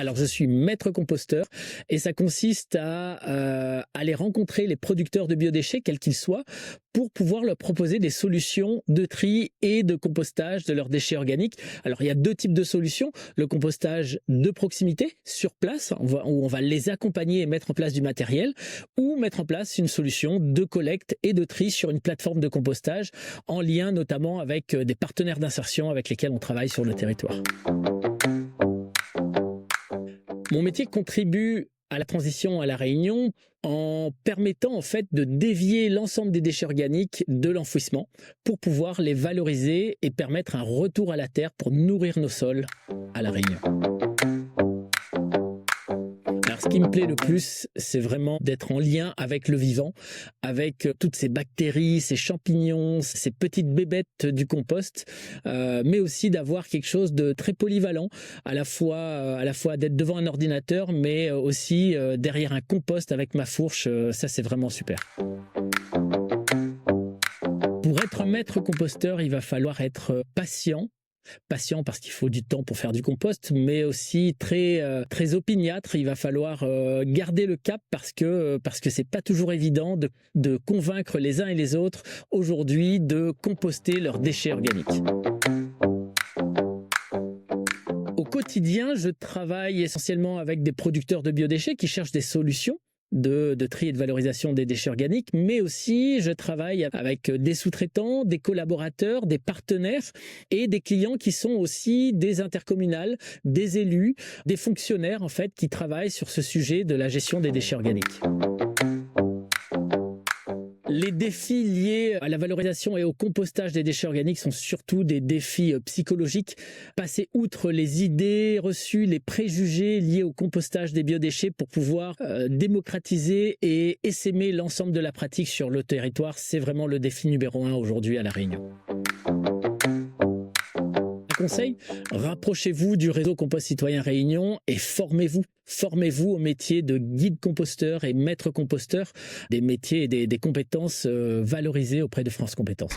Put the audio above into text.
Alors, je suis maître composteur et ça consiste à aller rencontrer les producteurs de biodéchets, quels qu'ils soient, pour pouvoir leur proposer des solutions de tri et de compostage de leurs déchets organiques. Alors, il y a deux types de solutions. Le compostage de proximité, sur place, où on va les accompagner et mettre en place du matériel, ou mettre en place une solution de collecte et de tri sur une plateforme de compostage, en lien notamment avec des partenaires d'insertion avec lesquels on travaille sur le territoire. Mon métier contribue à la transition à La Réunion en permettant en fait de dévier l'ensemble des déchets organiques de l'enfouissement pour pouvoir les valoriser et permettre un retour à la terre pour nourrir nos sols à La Réunion. Alors, ce qui me plaît le plus, c'est vraiment d'être en lien avec le vivant, avec toutes ces bactéries, ces champignons, ces petites bébêtes du compost, mais aussi d'avoir quelque chose de très polyvalent, à la fois d'être devant un ordinateur, mais aussi derrière un compost avec ma fourche. Ça, c'est vraiment super. Pour être maître composteur, il va falloir être patient parce qu'il faut du temps pour faire du compost, mais aussi très opiniâtre. Il va falloir garder le cap parce que c'est pas toujours évident de convaincre les uns et les autres aujourd'hui de composter leurs déchets organiques. Au quotidien, je travaille essentiellement avec des producteurs de biodéchets qui cherchent des solutions de tri et de valorisation des déchets organiques, mais aussi je travaille avec des sous-traitants, des collaborateurs, des partenaires et des clients qui sont aussi des intercommunales, des élus, des fonctionnaires en fait qui travaillent sur ce sujet de la gestion des déchets organiques. Les défis liés à la valorisation et au compostage des déchets organiques sont surtout des défis psychologiques. Passer outre les idées reçues, les préjugés liés au compostage des biodéchets pour pouvoir démocratiser et essaimer l'ensemble de la pratique sur le territoire, c'est vraiment le défi numéro 1 aujourd'hui à La Réunion. Conseil, rapprochez-vous du réseau Compost Citoyen Réunion et formez-vous. Formez-vous au métier de guide composteur et maître composteur, des métiers et des compétences valorisées auprès de France Compétences.